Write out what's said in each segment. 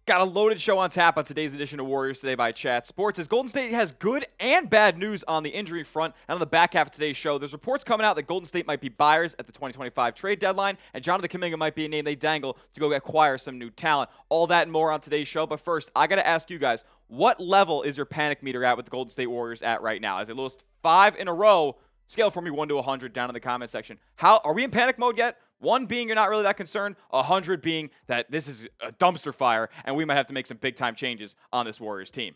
Got a loaded show on tap on today's edition of Warriors Today by Chat Sports, as Golden State has good and bad news on the injury front. And on the back half of today's show, there's reports coming out that Golden State might be buyers at the 2025 trade deadline, and Jonathan Kuminga might be a name they dangle to go acquire some new talent. All that and more on today's show. But first, I got to ask you guys, what level is your panic meter at with the Golden State Warriors at right now? As they lost 5 in a row, scale for me 1 to 100 down in the comment section. How are we in panic mode yet? 1 being you're not really that concerned, 100 being that this is a dumpster fire and we might have to make some big-time changes on this Warriors team.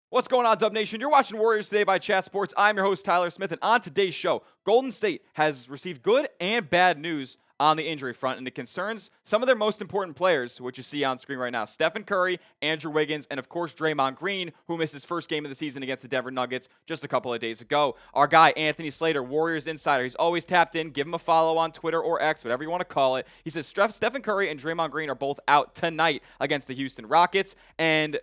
What's going on, Dub Nation? You're watching Warriors Today by Chat Sports. I'm your host, Tyler Smith, and on today's show, Golden State has received good and bad news on the injury front, and it concerns some of their most important players, which you see on screen right now. Steph Curry, Andrew Wiggins, and of course Draymond Green, who missed his first game of the season against the Denver Nuggets just a couple of days ago. Our guy, Anthony Slater, Warriors Insider, he's always tapped in. Give him a follow on Twitter or X, whatever you want to call it. He says Steph Curry and Draymond Green are both out tonight against the Houston Rockets, and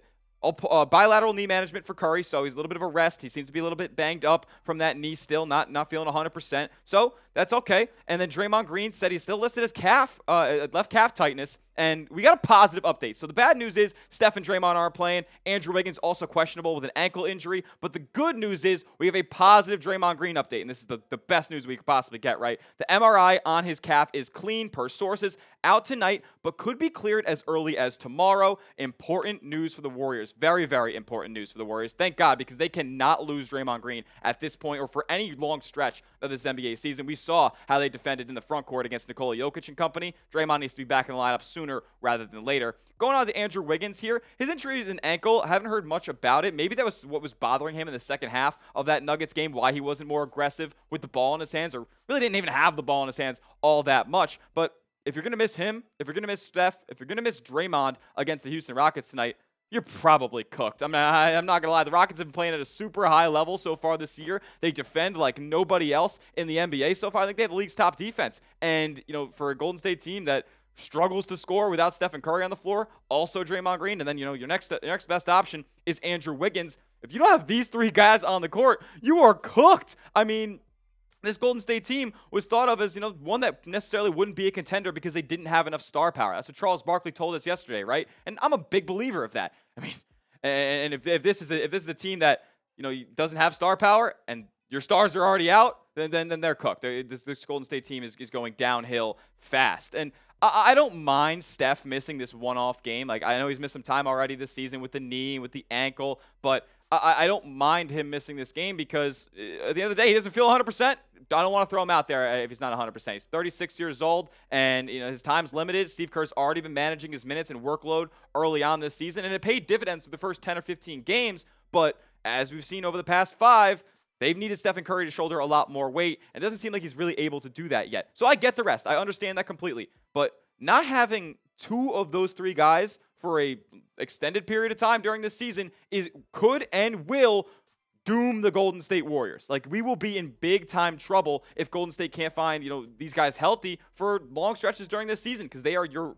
bilateral knee management for Curry, so he's a little bit of a rest. He seems to be a little bit banged up from that knee still, not feeling 100%. So that's okay. And then Draymond Green said he's still listed as left calf tightness. And we got a positive update. So the bad news is Steph and Draymond aren't playing. Andrew Wiggins also questionable with an ankle injury. But the good news is we have a positive Draymond Green update. And this is the best news we could possibly get, right? The MRI on his calf is clean per sources, out tonight, but could be cleared as early as tomorrow. Important news for the Warriors. Very, very important news for the Warriors. Thank God, because they cannot lose Draymond Green at this point or for any long stretch of this NBA season. We saw how they defended in the front court against Nikola Jokic and company. Draymond needs to be back in the lineup sooner rather than later. Going on to Andrew Wiggins here, his injury is an ankle. I haven't heard much about it. Maybe that was what was bothering him in the second half of that Nuggets game, why he wasn't more aggressive with the ball in his hands, or really didn't even have the ball in his hands all that much. But if you're going to miss him, if you're going to miss Steph, if you're going to miss Draymond against the Houston Rockets tonight, you're probably cooked. I'm not going to lie. The Rockets have been playing at a super high level so far this year. They defend like nobody else in the NBA so far. I think they have the league's top defense. And, for a Golden State team that struggles to score without Stephen Curry on the floor, also Draymond Green, and then, your next best option is Andrew Wiggins. If you don't have these 3 guys on the court, you are cooked. I mean, this Golden State team was thought of as, one that necessarily wouldn't be a contender because they didn't have enough star power. That's what Charles Barkley told us yesterday, right? And I'm a big believer of that. I mean, and if this is a team that, doesn't have star power and your stars are already out, then they're cooked. This Golden State team is going downhill fast. And I don't mind Steph missing this one-off game. Like, I know he's missed some time already this season with the knee, with the ankle, but I don't mind him missing this game because at the end of the day, he doesn't feel 100%. I don't want to throw him out there if he's not 100%. He's 36 years old, and his time's limited. Steve Kerr's already been managing his minutes and workload early on this season, and it paid dividends for the first 10 or 15 games. But as we've seen over the past 5, they've needed Stephen Curry to shoulder a lot more weight, and it doesn't seem like he's really able to do that yet. So I get the rest. I understand that completely. But not having 2 of those 3 guys for a extended period of time during this season could and will doom the Golden State Warriors. Like, we will be in big time trouble if Golden State can't find, these guys healthy for long stretches during this season, because they're your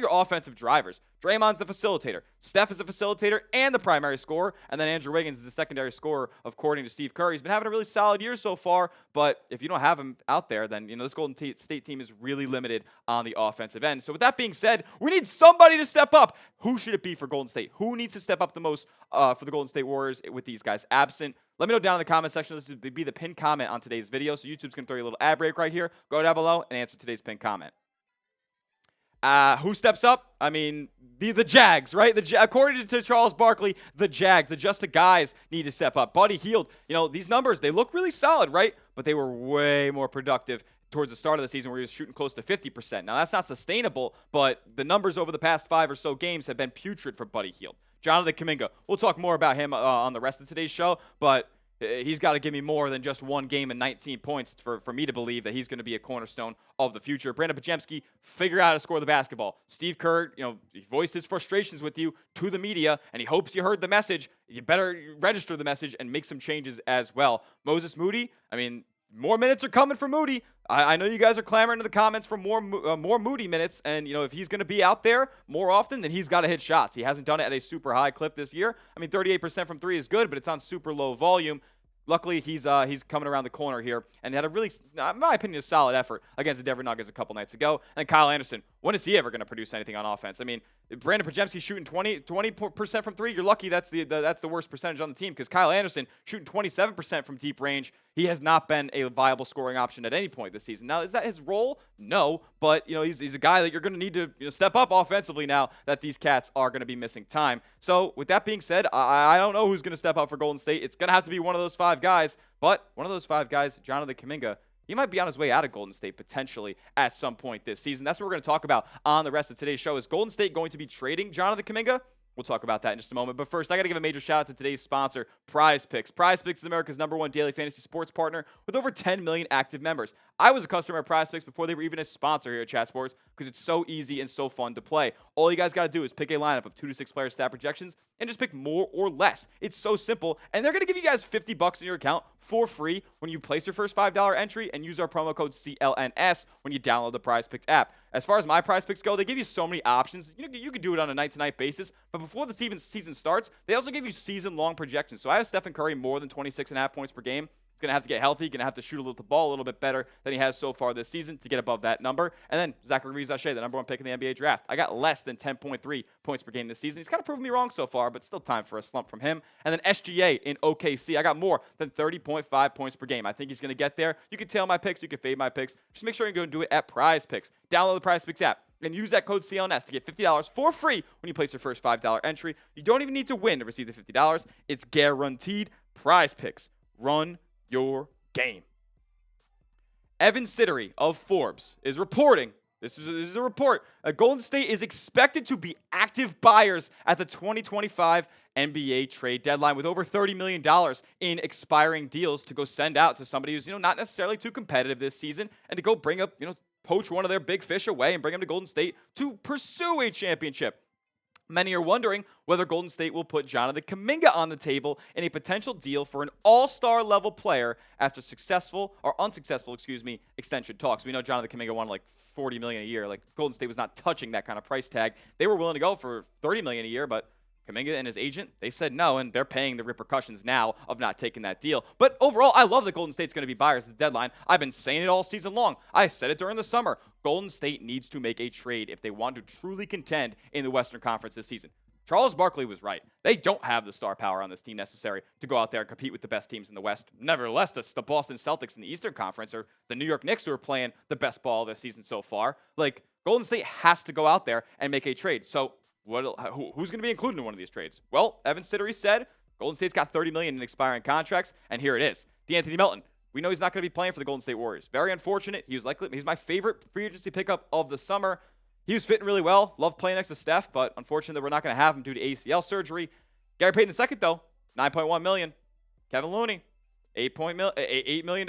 offensive drivers. Draymond's the facilitator. Steph is the facilitator and the primary scorer. And then Andrew Wiggins is the secondary scorer, according to Steve Curry. He's been having a really solid year so far, but if you don't have him out there, then, this Golden State team is really limited on the offensive end. So with that being said, we need somebody to step up. Who should it be for Golden State? Who needs to step up the most for the Golden State Warriors with these guys absent? Let me know down in the comment section. This would be the pinned comment on today's video. So YouTube's going to throw you a little ad break right here. Go down below and answer today's pinned comment. Who steps up? I mean, the Jags, right? According to Charles Barkley, the Jags, just the guys need to step up. Buddy Hield, these numbers, they look really solid, right? But they were way more productive towards the start of the season where he was shooting close to 50%. Now, that's not sustainable, but the numbers over the past 5 or so games have been putrid for Buddy Hield. Jonathan Kuminga, we'll talk more about him on the rest of today's show, but he's got to give me more than just 1 game and 19 points for me to believe that he's going to be a cornerstone of the future. Brandon Podziemski, figure out how to score the basketball. Steve Kerr, he voiced his frustrations with you to the media, and he hopes you heard the message. You better register the message and make some changes as well. Moses Moody, I mean, more minutes are coming for Moody. I know you guys are clamoring in the comments for more Moody minutes, and if he's going to be out there more often, then he's got to hit shots. He hasn't done it at a super high clip this year. I mean, 38% from 3 is good, but it's on super low volume. Luckily, he's coming around the corner here, and he had a really, in my opinion, a solid effort against the Denver Nuggets a couple nights ago. And Kyle Anderson, when is he ever going to produce anything on offense? I mean, Brandon Podziemski shooting 20% from three. You're lucky that's the worst percentage on the team, because Kyle Anderson shooting 27% from deep range. He has not been a viable scoring option at any point this season. Now, is that his role? No, but he's a guy that you're going to need to step up offensively now that these cats are going to be missing time. So with that being said, I don't know who's going to step up for Golden State. It's going to have to be one of those 5 guys, but one of those 5 guys, Jonathan Kuminga, he might be on his way out of Golden State potentially at some point this season. That's what we're going to talk about on the rest of today's show. Is Golden State going to be trading Jonathan Kuminga? We'll talk about that in just a moment. But first, I got to give a major shout out to today's sponsor, PrizePicks. PrizePicks is America's #1 daily fantasy sports partner with over 10 million active members. I was a customer of PrizePicks before they were even a sponsor here at Chat Sports, because it's so easy and so fun to play. All you guys got to do is pick a lineup of 2 to 6 player stat projections and just pick more or less. It's so simple, and they're going to give you guys $50 in your account for free when you place your first $5 entry and use our promo code CLNS when you download the PrizePicks app. As far as my PrizePicks go, they give you so many options. You can do it on a night-to-night basis, but before the season starts, they also give you season-long projections. So I have Stephen Curry more than 26.5 points per game. He's going to have to get healthy. Going to have to shoot the ball a little bit better than he has so far this season to get above that number. And then Zachary Rizashe, the #1 pick in the NBA draft. I got less than 10.3 points per game this season. He's kind of proven me wrong so far, but still time for a slump from him. And then SGA in OKC. I got more than 30.5 points per game. I think he's going to get there. You can tail my picks. You can fade my picks. Just make sure you go and do it at PrizePicks. Download the PrizePicks app and use that code CLNS to get $50 for free when you place your first $5 entry. You don't even need to win to receive the $50. It's guaranteed. PrizePicks. Run your game. Evan Sittery of Forbes is reporting, this is a report, Golden State is expected to be active buyers at the 2025 NBA trade deadline with over $30 million in expiring deals to go send out to somebody who's not necessarily too competitive this season, and to go bring up, poach one of their big fish away and bring them to Golden State to pursue a championship. Many are wondering whether Golden State will put Jonathan Kuminga on the table in a potential deal for an all-star level player after unsuccessful extension talks. We know Jonathan Kuminga wanted like $40 million a year. Like, Golden State was not touching that kind of price tag. They were willing to go for $30 million a year, but Kuminga and his agent, they said no, and they're paying the repercussions now of not taking that deal. But overall, I love that Golden State's going to be buyers at the deadline. I've been saying it all season long. I said it during the summer. Golden State needs to make a trade if they want to truly contend in the Western Conference this season. Charles Barkley was right. They don't have the star power on this team necessary to go out there and compete with the best teams in the West. Nevertheless, the Boston Celtics in the Eastern Conference, or the New York Knicks, who are playing the best ball this season so far. Like, Golden State has to go out there and make a trade. So who's going to be included in one of these trades? Well, Evan Sittery said Golden State's got $30 million in expiring contracts, and here it is. DeAnthony Melton. We know he's not going to be playing for the Golden State Warriors. Very unfortunate. He's my favorite free agency pickup of the summer. He was fitting really well. Loved playing next to Steph, but unfortunately, we're not going to have him due to ACL surgery. Gary Payton II, though, $9.1 million. Kevin Looney, $8 million.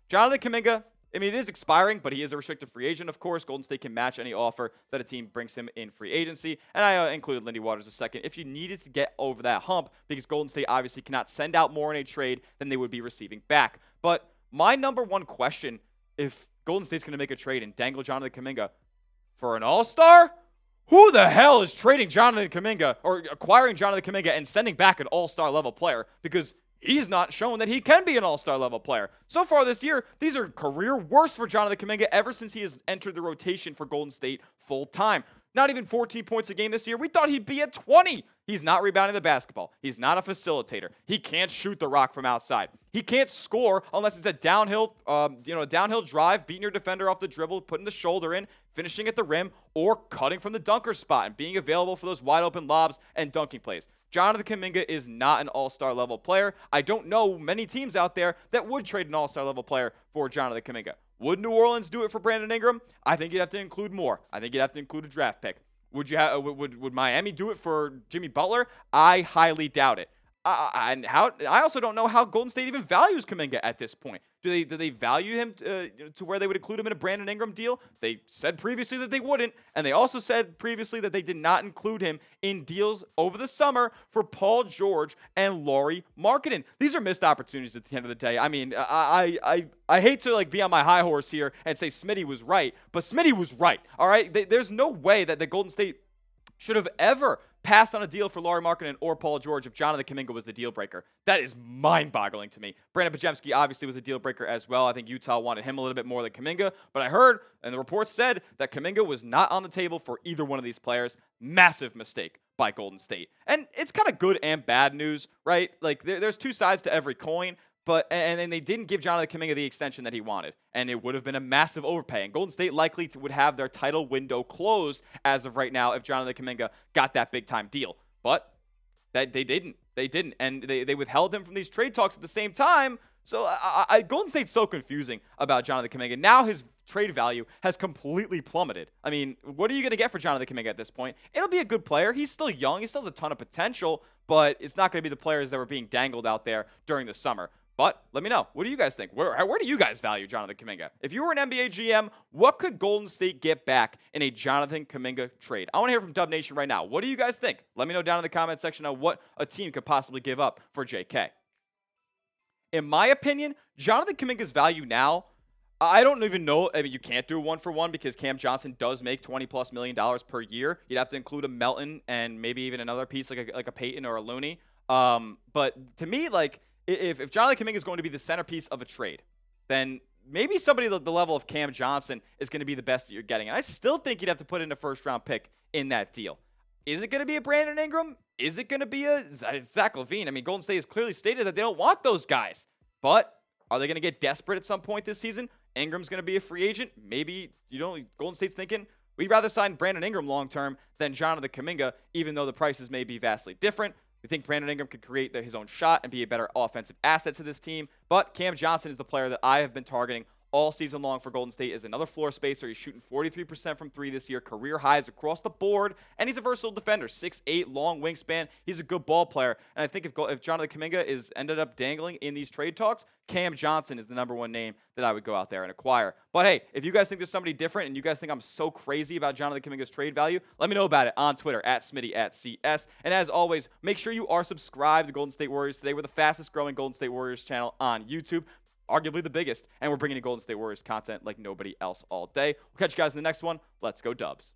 Jonathan Kuminga, I mean, it is expiring, but he is a restricted free agent, of course. Golden State can match any offer that a team brings him in free agency. And I included Lindy Waters a second. If you needed to get over that hump, because Golden State obviously cannot send out more in a trade than they would be receiving back. But my #1 question, if Golden State's going to make a trade and dangle Jonathan Kuminga for an all-star, who the hell is trading Jonathan Kuminga or acquiring Jonathan Kuminga and sending back an all-star level player? Because he's not shown that he can be an all-star level player. So far this year, these are career worst for Jonathan Kuminga ever since he has entered the rotation for Golden State full-time. Not even 14 points a game this year. We thought he'd be at 20. He's not rebounding the basketball. He's not a facilitator. He can't shoot the rock from outside. He can't score unless it's a downhill drive, beating your defender off the dribble, putting the shoulder in, finishing at the rim, or cutting from the dunker spot and being available for those wide open lobs and dunking plays. Jonathan Kuminga is not an all-star level player. I don't know many teams out there that would trade an all-star level player for Jonathan Kuminga. Would New Orleans do it for Brandon Ingram? I think you'd have to include more. I think you'd have to include a draft pick. Would Miami do it for Jimmy Butler? I highly doubt it. I also don't know how Golden State even values Kuminga at this point. Do they value him to where they would include him in a Brandon Ingram deal? They said previously that they wouldn't, and they also said previously that they did not include him in deals over the summer for Paul George and Lauri Markkanen. These are missed opportunities at the end of the day. I mean, I hate to be on my high horse here and say Smitty was right, but Smitty was right. All right, there's no way that the Golden State should have ever passed on a deal for Lauri Markkanen or Paul George if Jonathan Kuminga was the deal breaker. That is mind-boggling to me. Brandon Podziemski obviously was a deal breaker as well. I think Utah wanted him a little bit more than Kuminga, but I heard, and the reports said, that Kuminga was not on the table for either one of these players. Massive mistake by Golden State. And it's kind of good and bad news, right? Like, there's two sides to every coin. But and they didn't give Jonathan Kuminga the extension that he wanted, and it would have been a massive overpay. And Golden State likely would have their title window closed as of right now if Jonathan Kuminga got that big time deal. But they didn't. They didn't, and they withheld him from these trade talks at the same time. So Golden State's so confusing about Jonathan Kuminga. Now his trade value has completely plummeted. I mean, what are you going to get for Jonathan Kuminga at this point? It'll be a good player. He's still young. He still has a ton of potential, but it's not going to be the players that were being dangled out there during the summer. But let me know. What do you guys think? Where do you guys value Jonathan Kuminga? If you were an NBA GM, what could Golden State get back in a Jonathan Kuminga trade? I want to hear from Dub Nation right now. What do you guys think? Let me know down in the comment section on what a team could possibly give up for JK. In my opinion, Jonathan Kuminga's value now, I don't even know. I mean, you can't do a one-for-one because Cam Johnson does make $20+ million per year. You'd have to include a Melton and maybe even another piece like a Peyton or a Looney. But to me, like, if Jonathan Kuminga is going to be the centerpiece of a trade, then maybe somebody at the level of Cam Johnson is going to be the best that you're getting. And I still think you'd have to put in a first-round pick in that deal. Is it going to be a Brandon Ingram? Is it going to be a Zach LaVine? I mean, Golden State has clearly stated that they don't want those guys. But are they going to get desperate at some point this season? Ingram's going to be a free agent. Maybe, Golden State's thinking, we'd rather sign Brandon Ingram long-term than Jonathan Kuminga, even though the prices may be vastly different. We think Brandon Ingram could create his own shot and be a better offensive asset to this team. But Cam Johnson is the player that I have been targeting all season long for Golden State as another floor spacer. He's shooting 43% from three this year, career highs across the board, and he's a versatile defender, 6'8", long wingspan. He's a good ball player, and I think if Jonathan Kuminga is ended up dangling in these trade talks, Cam Johnson is the number one name that I would go out there and acquire. But hey, if you guys think there's somebody different and you guys think I'm so crazy about Jonathan Kuminga's trade value, let me know about it on Twitter, @Smitty@CS. And as always, make sure you are subscribed to Golden State Warriors Today. We're the fastest growing Golden State Warriors channel on YouTube. Arguably the biggest, and we're bringing you Golden State Warriors content like nobody else all day. We'll catch you guys in the next one. Let's go Dubs.